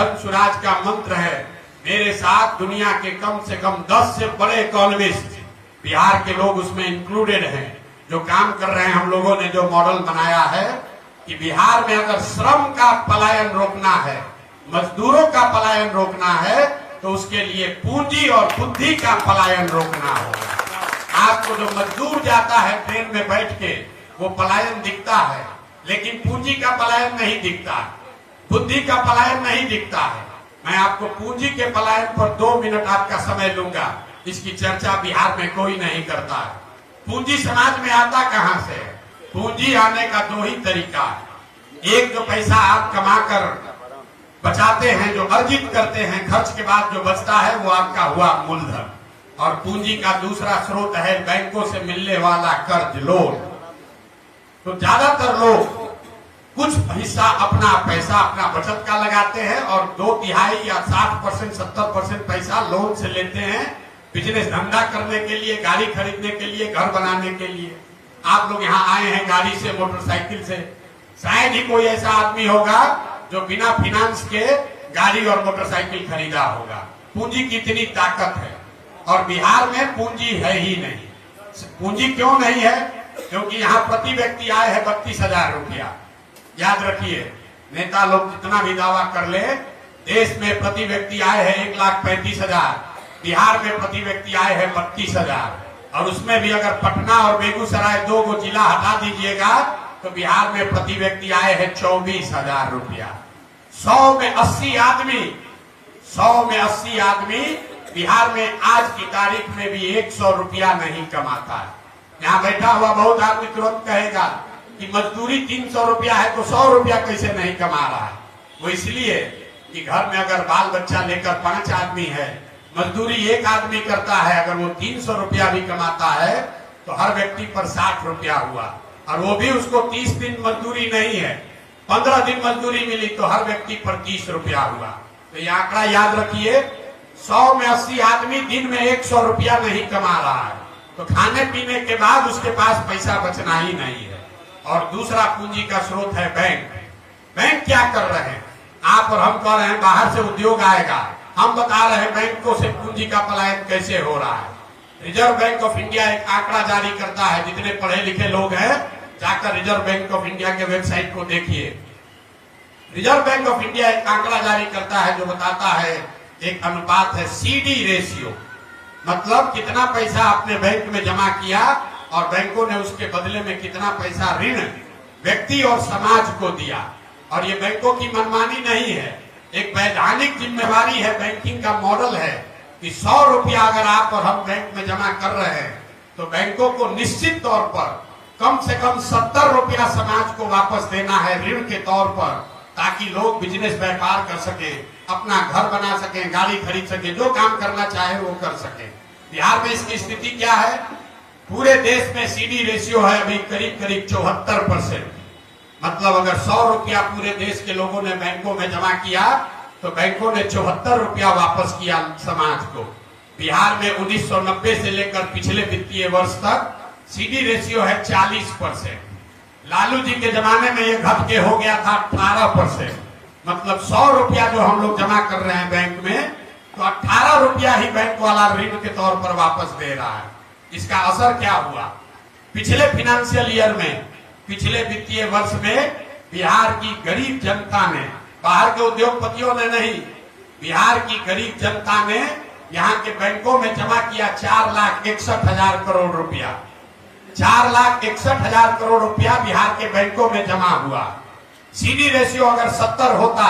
जन सुराज का मंत्र है, मेरे साथ दुनिया के कम से कम 10 से बड़े इकोनॉमिस्ट बिहार के लोग उसमें इंक्लूडेड हैं, जो काम कर रहे हैं। हम लोगों ने जो मॉडल बनाया है कि बिहार में अगर श्रम का पलायन रोकना है, मजदूरों का पलायन रोकना है, तो उसके लिए पूंजी और बुद्धि का पलायन रोकना होगा। आपको जो मजदूर जाता है ट्रेन में बैठ के, वो पलायन दिखता है, लेकिन पूंजी का पलायन नहीं दिखता, बुद्धि का पलायन नहीं दिखता है। मैं आपको पूंजी के पलायन पर 2 मिनट आपका समय लूंगा। इसकी चर्चा बिहार में कोई नहीं करता है। पूंजी समाज में आता कहां से? पूंजी आने का 2 ही तरीका है। एक, जो पैसा आप कमाकर बचाते हैं, जो अर्जित करते हैं, खर्च के बाद जो बचता है वो आपका हुआ मूलधन। और पूंजी का दूसरा स्रोत है बैंकों से मिलने वाला कर्ज, लोन। तो ज्यादातर लोग कुछ हिस्सा अपना पैसा, अपना बचत का लगाते हैं और 2/3 या 60%, 70% पैसा लोन से लेते हैं, बिजनेस धंधा करने के लिए, गाड़ी खरीदने के लिए, घर बनाने के लिए। आप लोग यहाँ आए हैं गाड़ी से, मोटरसाइकिल से, शायद ही कोई ऐसा आदमी होगा जो बिना फाइनेंस के गाड़ी और मोटरसाइकिल खरीदा होगा। पूंजी की इतनी ताकत है और बिहार में पूंजी है ही नहीं। पूंजी क्यों नहीं है? क्योंकि यहाँ प्रति व्यक्ति आय है 32,000 रुपया। याद रखिए, नेता लोग जितना भी दावा कर ले, देश में प्रति व्यक्ति आय है 1,35,000, बिहार में प्रति व्यक्ति आय है 32,000। और उसमें भी अगर पटना और बेगूसराय 2 को जिला हटा दीजिएगा तो बिहार में प्रति व्यक्ति आय है 24,000 रुपया। 100 में 80 आदमी बिहार में आज की तारीख में भी 100 रुपया नहीं कमाता है। यहाँ बैठा हुआ बहुत आदमी तुरंत कहेगा कि मजदूरी 300 रुपया है तो 100 रुपया कैसे नहीं कमा रहा है? वो इसलिए कि घर में अगर बाल बच्चा लेकर 5 आदमी है, मजदूरी 1 आदमी करता है, अगर वो 300 रुपया भी कमाता है तो हर व्यक्ति पर 60 रुपया हुआ। और वो भी उसको 30 दिन मजदूरी नहीं है, 15 दिन मजदूरी मिली तो हर व्यक्ति पर 30 रुपया हुआ। तो ये आंकड़ा याद रखिए, 100 में 80 आदमी दिन में 100 रुपया नहीं कमा रहा है, तो खाने पीने के बाद उसके पास पैसा बचना ही नहीं है। और दूसरा पूंजी का स्रोत है बैंक। बैंक क्या कर रहे हैं? आप और हम कह रहे हैं बाहर से उद्योग आएगा, हम बता रहे हैं बैंकों से पूंजी का पलायन कैसे हो रहा है। रिजर्व बैंक ऑफ इंडिया एक आंकड़ा जारी करता है, जितने पढ़े लिखे लोग हैं जाकर रिजर्व बैंक ऑफ इंडिया के वेबसाइट को देखिए। रिजर्व बैंक ऑफ इंडिया एक आंकड़ा जारी करता है जो बताता है, एक अनुपात है CD रेशियो, मतलब कितना पैसा आपने बैंक में जमा किया और बैंकों ने उसके बदले में कितना पैसा ऋण व्यक्ति और समाज को दिया। और ये बैंकों की मनमानी नहीं है, एक वैधानिक जिम्मेवारी है, बैंकिंग का मॉडल है कि 100 रुपया अगर आप और हम बैंक में जमा कर रहे हैं तो बैंकों को निश्चित तौर पर कम से कम 70 रुपया समाज को वापस देना है ऋण के तौर पर, ताकि लोग बिजनेस व्यापार कर सके, अपना घर बना सके, गाड़ी खरीद सके, जो काम करना चाहे वो कर सके। बिहार में इसकी स्थिति क्या है? पूरे देश में CD रेशियो है अभी करीब 74%। मतलब अगर 100 रुपया पूरे देश के लोगों ने बैंकों में जमा किया तो बैंकों ने 74 रुपया वापस किया समाज को। बिहार में 1990 से लेकर पिछले वित्तीय वर्ष तक CD रेशियो है 40%। लालू जी के जमाने में ये घट के हो गया था 18%। मतलब 100 रुपया जो हम लोग जमा कर रहे हैं बैंक में, तो 18 रुपया ही बैंक वाला ऋण के तौर पर वापस दे रहा है। इसका असर क्या हुआ? पिछले फाइनेंशियल ईयर में, पिछले वित्तीय वर्ष में बिहार की गरीब जनता ने, बाहर के उद्योगपतियों ने नहीं, बिहार की गरीब जनता ने यहाँ के बैंकों में जमा किया 4,61,000 करोड़ रुपया। 4,61,000 करोड़ रुपया बिहार के बैंकों में जमा हुआ। CD रेशियो अगर 70 होता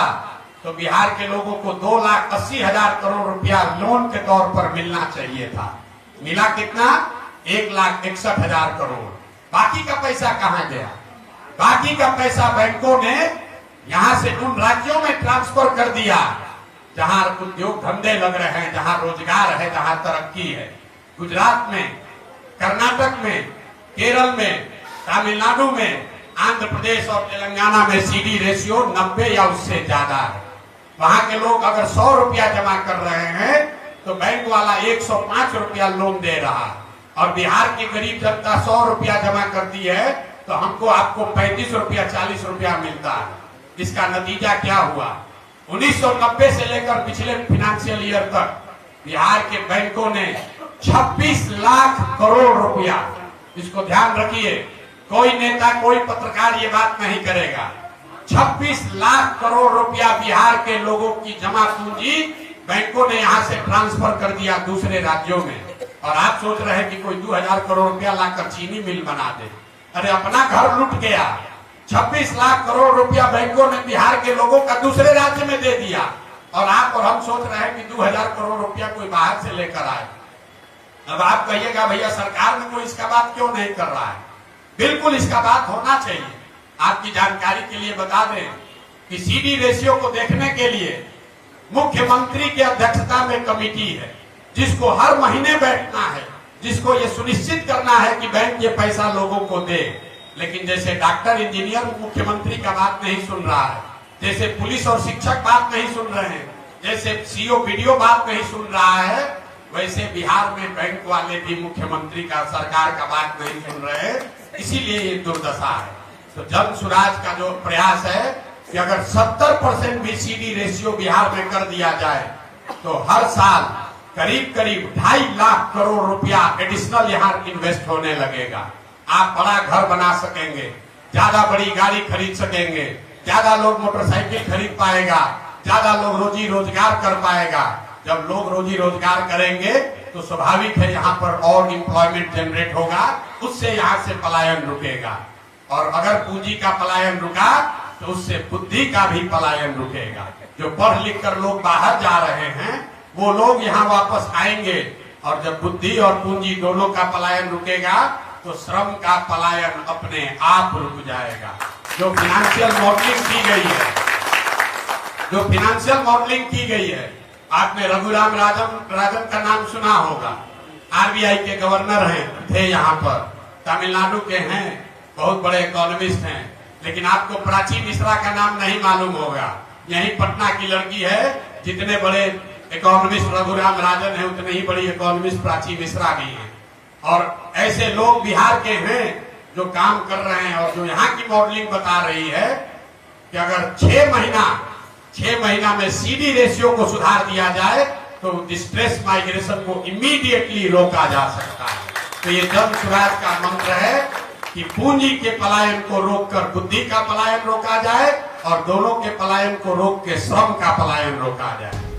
तो बिहार के लोगों को 2,80,000 करोड़ रुपया लोन के तौर पर मिलना चाहिए था। मिला कितना? 1,61,000 करोड़। बाकी का पैसा कहां गया? बाकी का पैसा बैंकों ने यहां से उन राज्यों में ट्रांसफर कर दिया जहां उद्योग धंधे लग रहे हैं, जहां रोजगार है, जहां तरक्की है। गुजरात में, कर्नाटक में, केरल में, तमिलनाडु में, आंध्र प्रदेश और तेलंगाना में CD रेशियो 90 या उससे ज्यादा है। वहां के लोग अगर 100 रुपया जमा कर रहे हैं तो बैंक वाला 105 रुपया लोन दे रहा है। और बिहार की गरीब जनता 100 रुपया जमा करती है तो हमको आपको 35 रुपया 40 रुपया मिलता है। इसका नतीजा क्या हुआ? 1990 से लेकर पिछले फाइनेंशियल ईयर तक बिहार के बैंकों ने 26 लाख करोड़ रुपया, इसको ध्यान रखिए, कोई नेता कोई पत्रकार ये बात नहीं करेगा, 26 लाख करोड़ रुपया बिहार के लोगों की जमा पूंजी बैंकों ने यहां से ट्रांसफर कर दिया दूसरे राज्यों में। और आप सोच रहे हैं कि कोई 2000 करोड़ रुपया लाकर चीनी मिल बना दे। अरे अपना घर लुट गया। 26 लाख करोड़ रुपया बैंकों ने बिहार के लोगों का दूसरे राज्य में दे दिया, और आप और हम सोच रहे हैं कि 2000 करोड़ रुपया कोई बाहर से लेकर आए। अब आप कहिएगा भैया सरकार में कोई इसका बात क्यों नहीं कर रहा है? बिल्कुल इसका बात होना चाहिए। आपकी जानकारी के लिए बता दें कि सीडी रेशियो को देखने के लिए मुख्यमंत्री की अध्यक्षता में कमेटी है, जिसको हर महीने बैठना है, जिसको ये सुनिश्चित करना है कि बैंक ये पैसा लोगों को दे। लेकिन जैसे डॉक्टर इंजीनियर मुख्यमंत्री का बात नहीं सुन रहा है, जैसे पुलिस और शिक्षक बात नहीं सुन रहे हैं, जैसे सीओ बीडीओ बात नहीं सुन रहा है, वैसे बिहार में बैंक वाले भी मुख्यमंत्री का, सरकार का बात नहीं सुन रहे हैं। इसीलिए ये दुर्दशा है। तो जन सुराज का जो प्रयास है कि अगर 70% भी सीडी रेशियो बिहार में कर दिया जाए तो हर साल करीब करीब 2.5 लाख करोड़ रुपया एडिशनल यहाँ इन्वेस्ट होने लगेगा। आप बड़ा घर बना सकेंगे, ज्यादा बड़ी गाड़ी खरीद सकेंगे, ज्यादा लोग मोटरसाइकिल खरीद पाएगा, ज्यादा लोग रोजी रोजगार कर पाएगा। जब लोग रोजी रोजगार करेंगे तो स्वाभाविक है यहाँ पर और एम्प्लॉयमेंट जनरेट होगा, उससे यहाँ से पलायन रुकेगा। और अगर पूंजी का पलायन रुका तो उससे बुद्धि का भी पलायन रुकेगा। जो पढ़ लिख कर लोग बाहर जा रहे हैं वो लोग यहाँ वापस आएंगे, और जब बुद्धि और पूंजी दोनों का पलायन रुकेगा तो श्रम का पलायन अपने आप रुक जाएगा। जो फाइनेंशियल मॉडलिंग की गई है, आपने रघुराम राजन का नाम सुना होगा। आरबीआई के गवर्नर थे यहाँ पर, तमिलनाडु के हैं, बहुत बड़े इकोनॉमिस्ट हैं। लेकिन आपको प्राची मिश्रा का नाम नहीं मालूम होगा। यही पटना की लड़की है। जितने बड़े इकोनॉमिस्ट रघुराम राजन है, उतने ही बड़ी इकोनॉमिस्ट प्राची मिश्रा भी है। और ऐसे लोग बिहार के हैं जो काम कर रहे हैं, और जो यहाँ की मॉडलिंग बता रही है कि अगर 6 महीना में सीडी रेशियो को सुधार दिया जाए तो डिस्ट्रेस माइग्रेशन को इमीडिएटली रोका जा सकता है। तो ये जन स्वराज का मंत्र है कि पूंजी के पलायन को रोककर बुद्धि का पलायन रोका जाए, और दोनों के पलायन को रोक के श्रम का पलायन रोका जाए।